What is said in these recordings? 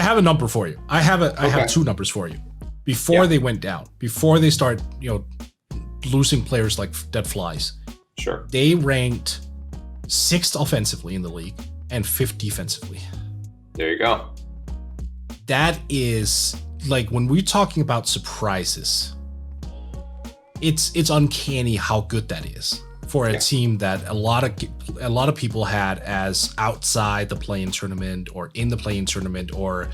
have a number for you. I have Okay. two numbers for you. Before they went down, before they start, losing players like dead flies. Sure. They ranked 6th offensively in the league and 5th defensively. There you go. That is like when we're talking about surprises. It's uncanny how good that is for a team that a lot of people had as outside the play-in tournament or in the play-in tournament, or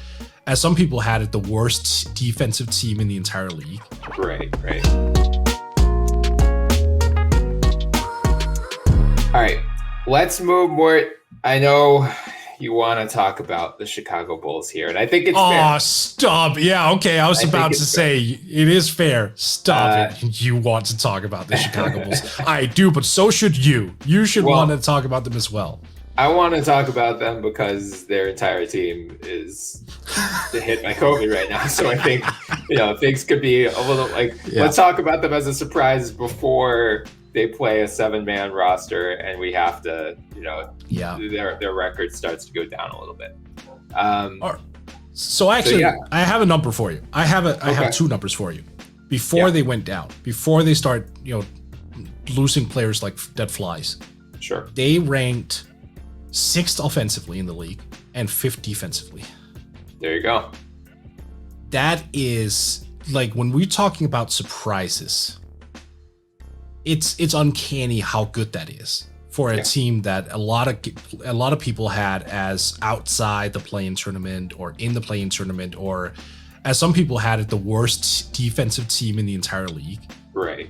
as some people had it, the worst defensive team in the entire league. Right. All right, let's move more. I know you want to talk about the Chicago Bulls here, and I think it's fair. Oh, stop. Yeah, okay. I was about to say it is fair. Stop it. You want to talk about the Chicago Bulls. I do, but so should you. You should want to talk about them as well. I want to talk about them because their entire team is hit by COVID right now. So I think, things could be a little let's talk about them as a surprise before they play a 7-man roster and we have to, their record starts to go down a little bit. So I have a number for you. I have two numbers for you. Before they went down, before they start, losing players like dead flies. Sure. They ranked 6th offensively in the league and 5th defensively. There you go. That is like when we're talking about surprises. It's uncanny how good that is for a team that a lot of people had as outside the play-in tournament or in the play-in tournament, or as some people had it, the worst defensive team in the entire league. Right.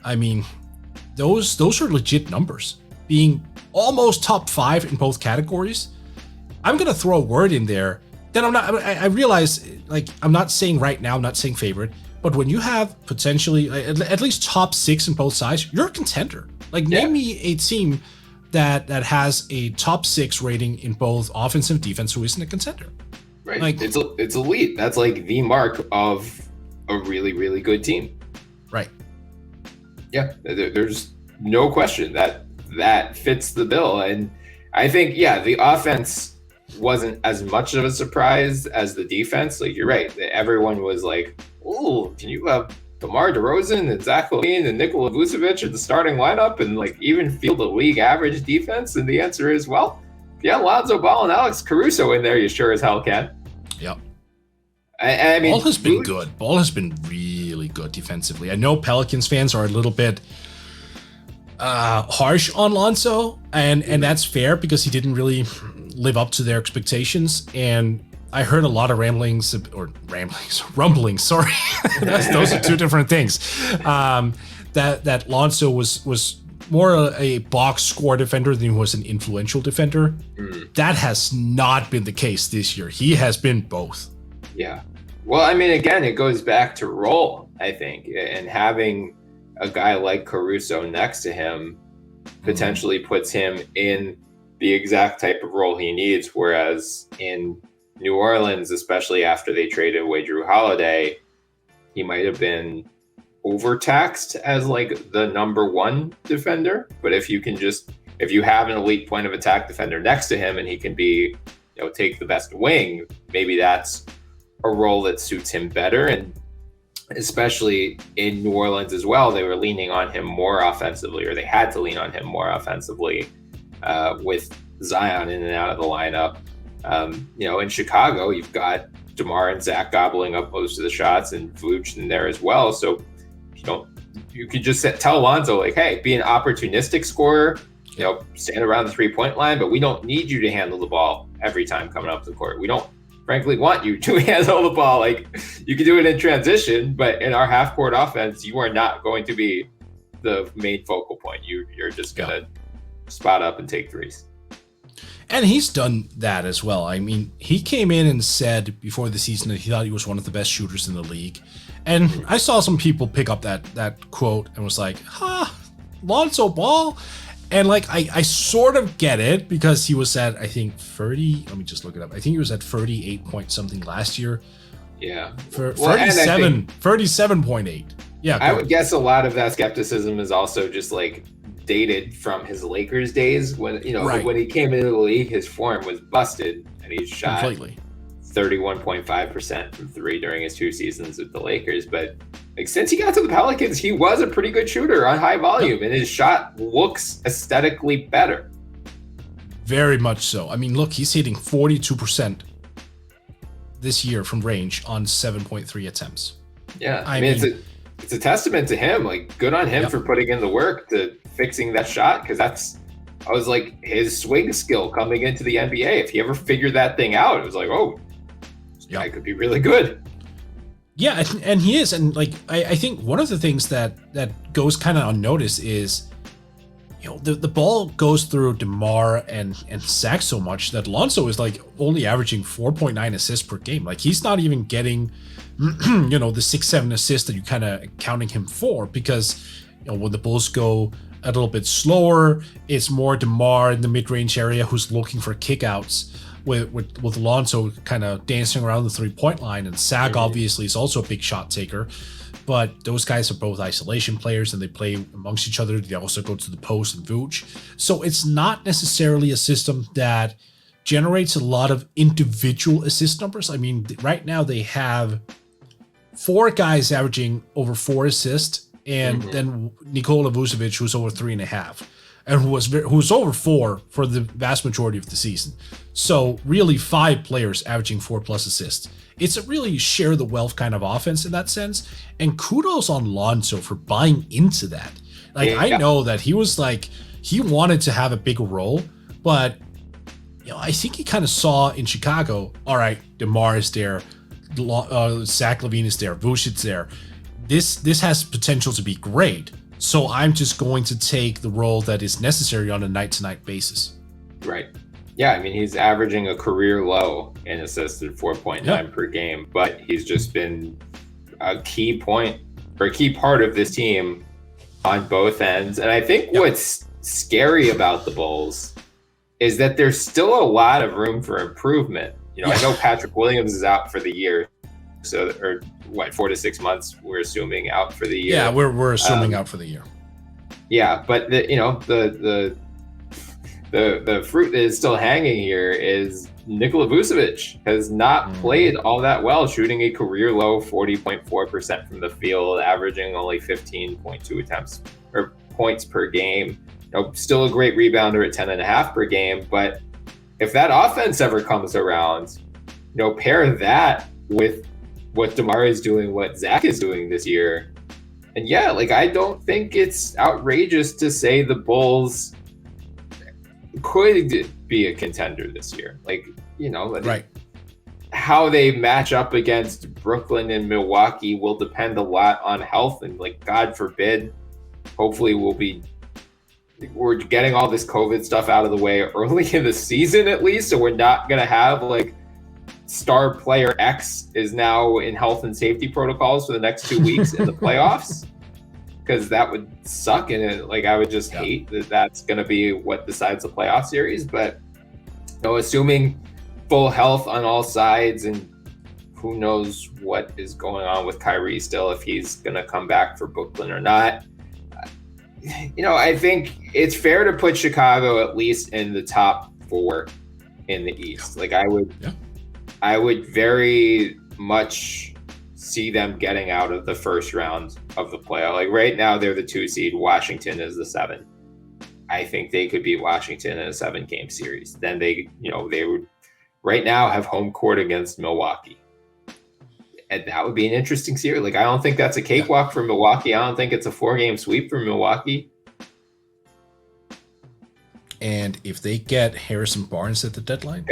I mean, those are legit numbers. Being almost top 5 in both categories. I'm gonna throw a word in there that I realize, I'm not saying right now, I'm not saying favorite, but when you have potentially at least top 6 in both sides, you're a contender. Name me a team that has a top 6 rating in both offense and defense who isn't a contender. Right. It's elite. That's the mark of a really, really good team. Right. Yeah. There's no question that fits the bill. And I think, the offense wasn't as much of a surprise as the defense. You're right. Everyone was like, "Oh, can you have DeMar DeRozan and Zach LaVine and Nikola Vucevic in the starting lineup and even field a league average defense?" And the answer is, Lonzo Ball and Alex Caruso in there, you sure as hell can. Yep. I mean, Ball has been good. Ball has been really good defensively. I know Pelicans fans are a little bit harsh on Lonzo, and that's fair because he didn't really live up to their expectations. And I heard a lot of rumblings. Sorry, those are two different things. That Lonzo was more a box score defender than he was an influential defender. That has not been the case this year. He has been both. Yeah. Well, I mean, again, it goes back to role, I think, and having a guy like Caruso next to him potentially puts him in the exact type of role he needs. Whereas in New Orleans, especially after they traded away Drew Holiday, he might have been overtaxed as the number 1 defender. But if you have an elite point of attack defender next to him and he can be, take the best wing, maybe that's a role that suits him better. And especially in New Orleans as well, they were leaning on him more offensively, or they had to lean on him more offensively with Zion in and out of the lineup. In Chicago, you've got DeMar and Zach gobbling up most of the shots and Vooch in there as well. So you could just tell Lonzo, hey, be an opportunistic scorer, stand around the 3-point line, but we don't need you to handle the ball every time coming up the court. We don't frankly want you to handle the ball. You can do it in transition, but in our half-court offense, you are not going to be the main focal point. You're just going to spot up and take threes. And he's done that as well. I mean, he came in and said before the season that he thought he was one of the best shooters in the league. And I saw some people pick up that quote and was like, Lonzo Ball? And I sort of get it because he was at, I think, 30. Let me just look it up. I think he was at 38 point something last year. Yeah. For 37.8. Yeah. I would guess a lot of that skepticism is also just dated from his Lakers days when, when he came into the league, his form was busted and he shot completely 31.5% from three during his 2 seasons with the Lakers. But like since he got to the Pelicans, he was a pretty good shooter on high volume, and his shot looks aesthetically better. Very much so. I mean, look, he's hitting 42% this year from range on 7.3 attempts. Yeah, I mean it's a testament to him. Like, good on him for putting in the work to fixing that shot, because I was like, his swing skill coming into the NBA. If he ever figured that thing out, it was like, oh, this guy could be really good. Yeah, and he is. And like, I think one of the things that goes kind of unnoticed is, you know, the ball goes through DeMar and Zach so much that Lonzo is like only averaging 4.9 assists per game. Like, he's not even getting, you know, the 6-7 assists that you kind of counting him for, because, you know, when the Bulls go a little bit slower, it's more DeMar in the mid-range area who's looking for kickouts, with Lonzo kind of dancing around the 3-point line, and Zach obviously is also a big shot taker. But those guys are both isolation players, and they play amongst each other. They also go to the post and Vooch. So it's not necessarily a system that generates a lot of individual assist numbers. I mean, right now they have 4 guys averaging over 4 assists, and then Nikola Vucevic, who's over 3.5, and who's over 4 for the vast majority of the season. So really 5 players averaging 4+ assists. It's a really share the wealth kind of offense in that sense. And kudos on Lonzo for buying into that. Like, I know that he was like, he wanted to have a bigger role, but, you know, I think he kind of saw in Chicago, all right, DeMar is there, Zach LaVine is there, Vucevic is there. This has potential to be great. So I'm just going to take the role that is necessary on a night-to-night basis. Right. Yeah, I mean, he's averaging a career low in assists at 4.9 per game, but he's just been a key point or a key part of this team on both ends. And I think what's scary about the Bulls is that there's still a lot of room for improvement. You know, I know Patrick Williams is out for the year, so, or what, 4 to 6 months, we're assuming out for the year. Yeah, we're assuming out for the year. Yeah, but the fruit that is still hanging here is Nikola Vucevic has not played all that well, shooting a career low 40.4% from the field, averaging only 15.2 attempts or points per game. You know, still a great rebounder at 10.5 per game, but if that offense ever comes around, you know, pair that with what DeMar is doing, what Zach is doing this year, and yeah, like, I don't think it's outrageous to say the Bulls could be a contender this year. Like, you know, right. How they match up against Brooklyn and Milwaukee will depend a lot on health, and like, God forbid, hopefully we're getting all this COVID stuff out of the way early in the season at least, so we're not going to have like star player X is now in health and safety protocols for the next 2 weeks in the playoffs, because that would suck. And like, I would just hate that that's going to be what decides the playoff series. But, you know, assuming full health on all sides, and who knows what is going on with Kyrie still, if he's going to come back for Brooklyn or not. You know, I think it's fair to put Chicago at least in the top 4 in the East. Like, I would very much see them getting out of the first round of the playoff. Like, right now they're the 2 seed. Washington is the 7. I think they could beat Washington in a 7-game series. Then they would right now have home court against Milwaukee. And that would be an interesting series. Like, I don't think that's a cakewalk for Milwaukee. I don't think it's a 4-game sweep for Milwaukee. And if they get Harrison Barnes at the deadline,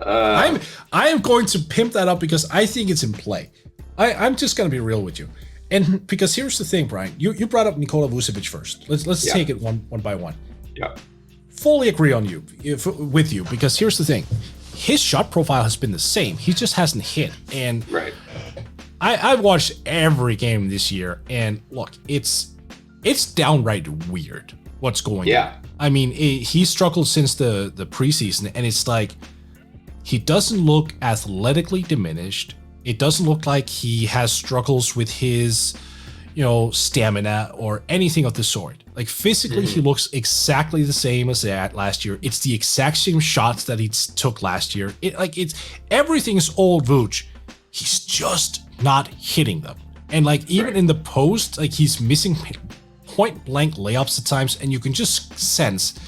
I am going to pimp that up, because I think it's in play. I'm just going to be real with you. And because here's the thing, Brian, you brought up Nikola Vucevic first. Let's take it one by one. Yeah. Fully agree with you, because here's the thing. His shot profile has been the same. He just hasn't hit. And I've watched every game this year, and look, it's downright weird what's going on. I mean, he struggled since the preseason, and it's like, he doesn't look athletically diminished. It doesn't look like he has struggles with his, stamina or anything of the sort. Like physically, he looks exactly the same as that last year. It's the exact same shots that he took last year. It's everything's old Vooch. He's just not hitting them. And like even in the post, like he's missing point blank layups at times, and you can just sense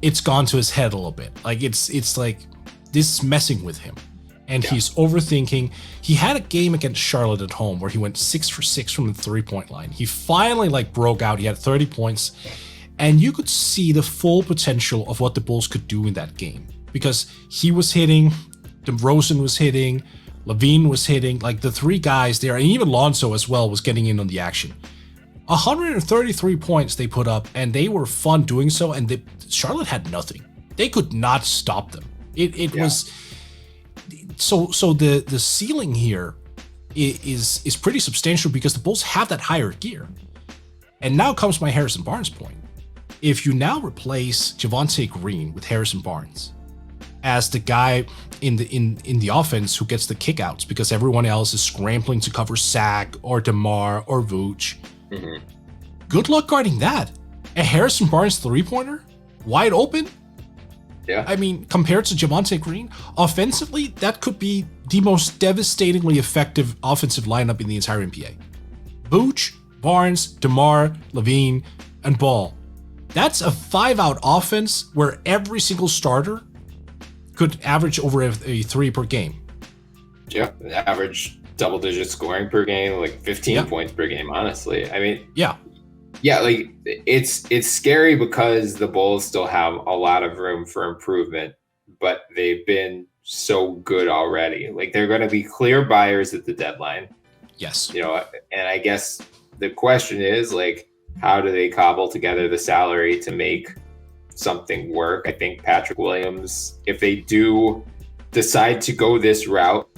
it's gone to his head a little bit. Like it's like this is messing with him. And he's overthinking. He had a game against Charlotte at home where he went 6 for 6 from the 3-point line. He finally like broke out. He had 30 points. And you could see the full potential of what the Bulls could do in that game. Because he was hitting, DeRozan was hitting, Levine was hitting. Like the three guys there, and even Lonzo as well was getting in on the action. 133 points they put up, and they were fun doing so. And Charlotte had nothing. They could not stop them. It was... So the ceiling here is pretty substantial because the Bulls have that higher gear. And now comes my Harrison Barnes point. If you now replace Devonta Green with Harrison Barnes as the guy in the offense who gets the kickouts because everyone else is scrambling to cover Sack or DeMar or Vooch, good luck guarding that. A Harrison Barnes three-pointer wide open. Yeah. I mean, compared to Devonta Green, offensively, that could be the most devastatingly effective offensive lineup in the entire NBA. Vooch, Barnes, DeMar, Levine, and Ball. That's a 5-out offense where every single starter could average over a 3 per game. Yeah, average double-digit scoring per game, like 15 points per game, honestly. I mean... Yeah, like it's scary because the Bulls still have a lot of room for improvement, but they've been so good already. Like they're going to be clear buyers at the deadline. Yes. And I guess the question is like, how do they cobble together the salary to make something work? I think Patrick Williams, if they do decide to go this route,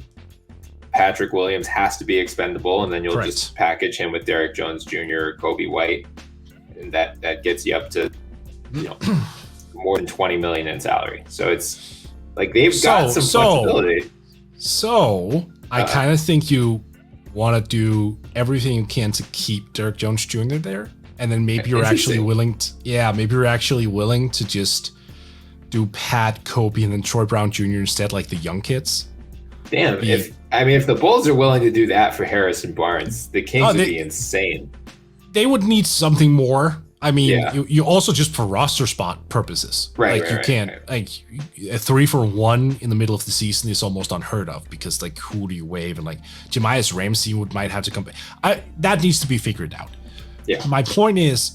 Patrick Williams has to be expendable, and then you'll just package him with Derek Jones Jr. or Kobe White, and that gets you up to more than $20 million in salary. So it's like they've got some flexibility. So I kind of think you want to do everything you can to keep Derek Jones Jr. there, and then maybe you're actually willing to just do Pat, Kobe, and then Troy Brown Jr. instead, like the young kids. Damn, if the Bulls are willing to do that for Harrison Barnes, the Kings would be insane. They would need something more. I mean, you also just for roster spot purposes. You can't like a 3 for 1 in the middle of the season is almost unheard of because like who do you waive, and like Jamias Ramsey might have to come. That needs to be figured out. Yeah. My point is,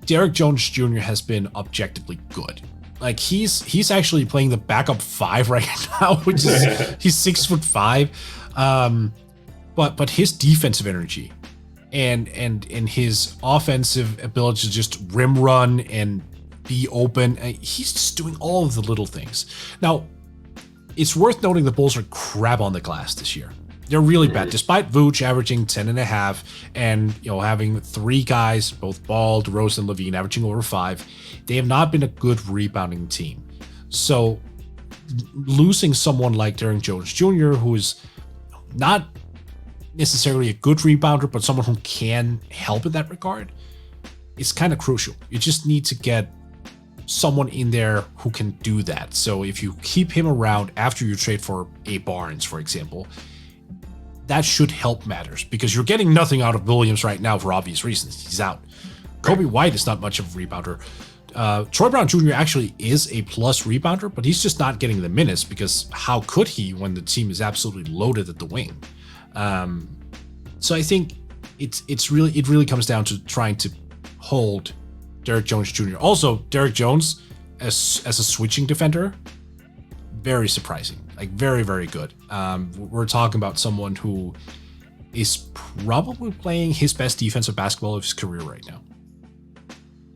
Derek Jones Jr. has been objectively good. Like he's actually playing the backup 5 right now, which is he's 6'5", but his defensive energy and his offensive ability to just rim run and be open, he's just doing all of the little things. Now, it's worth noting the Bulls are crap on the glass this year. They're really bad, despite Vooch averaging 10.5 and having 3 guys, both Ball, DeRozan, and Levine, averaging over 5. They have not been a good rebounding team. So losing someone like Derek Jones Jr., who is not necessarily a good rebounder, but someone who can help in that regard, is kind of crucial. You just need to get someone in there who can do that. So if you keep him around after you trade for a Barnes, for example, that should help matters because you're getting nothing out of Williams right now for obvious reasons. He's out. Kobe White is not much of a rebounder. Troy Brown Jr. actually is a plus rebounder, but he's just not getting the minutes because how could he when the team is absolutely loaded at the wing? So I think it really comes down to trying to hold Derek Jones Jr. Also, Derek Jones as a switching defender, very surprising. Like very, very good. We're talking about someone who is probably playing his best defensive basketball of his career right now.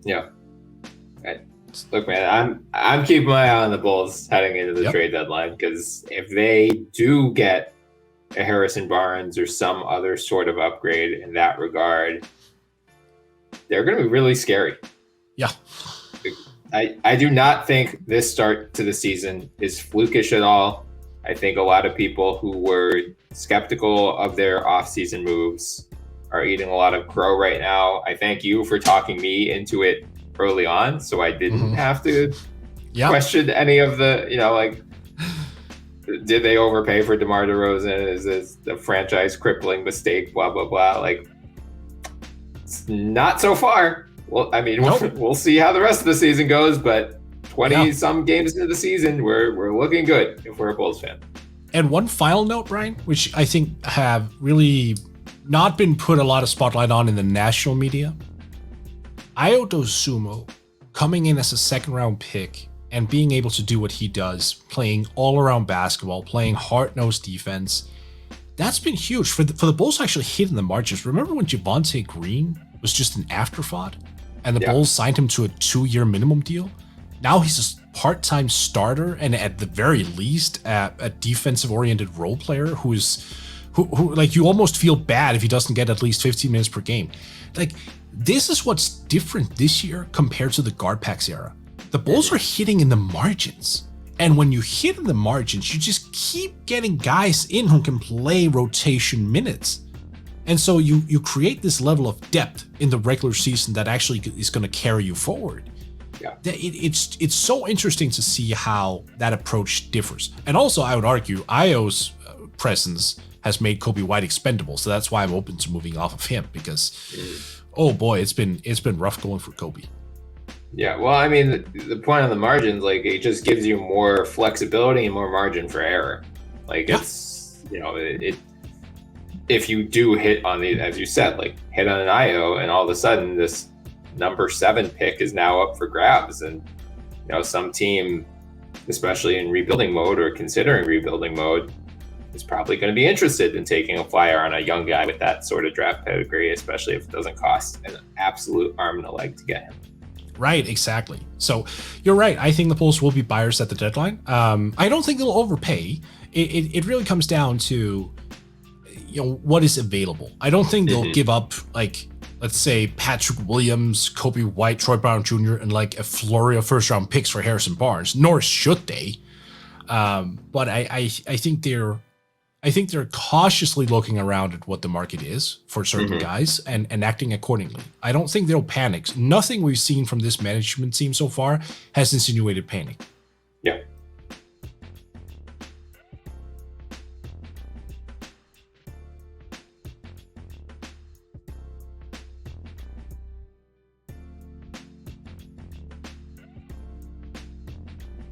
Yeah. Look, man, I'm keeping my eye on the Bulls heading into the trade deadline because if they do get a Harrison Barnes or some other sort of upgrade in that regard, they're going to be really scary. Yeah. I do not think this start to the season is flukish at all. I think a lot of people who were skeptical of their offseason moves are eating a lot of crow right now. I thank you for talking me into it early on, so I didn't have to question any of the, like, did they overpay for DeMar DeRozan? Is this a franchise crippling mistake? Blah, blah, blah. Like, not so far. Well, I mean, we'll see how the rest of the season goes, but 20-some games into the season, we're looking good if we're a Bulls fan. And one final note, Brian, which I think have really not been put a lot of spotlight on in the national media. Ayo Dosunmu coming in as a second-round pick and being able to do what he does, playing all-around basketball, playing hard-nosed defense, that's been huge for the Bulls actually hitting the margins. Remember when Devonta Green was just an afterthought and the Bulls signed him to a 2-year minimum deal? Now he's a part-time starter and at the very least a defensive-oriented role player who like you almost feel bad if he doesn't get at least 15 minutes per game. Like, this is what's different this year compared to the GuardPax era. The Bulls are hitting in the margins. And when you hit in the margins, you just keep getting guys in who can play rotation minutes. And so you create this level of depth in the regular season that actually is going to carry you forward. Yeah. It's so interesting to see how that approach differs. And also, I would argue, Ayo's presence has made Coby White expendable. So that's why I'm open to moving off of him because, oh boy, it's been rough going for Coby. Yeah, well, I mean, the point on the margins, like, it just gives you more flexibility and more margin for error. Like, it's, if you do hit on the, as you said, like, hit on an Ayo, and all of a sudden this number 7 pick is now up for grabs, and some team, especially in rebuilding mode or considering rebuilding mode, is probably going to be interested in taking a flyer on a young guy with that sort of draft pedigree, especially if it doesn't cost an absolute arm and a leg to get him. Right, exactly. So you're right. I think the Bulls will be buyers at the deadline. I don't think they'll overpay. It really comes down to what is available. I don't think they'll give up, like, let's say Patrick Williams, Coby White, Troy Brown Jr., and like a flurry of first-round picks for Harrison Barnes. Nor should they. But I think they're cautiously looking around at what the market is for certain guys and acting accordingly. I don't think they'll panic. Nothing we've seen from this management team so far has insinuated panic.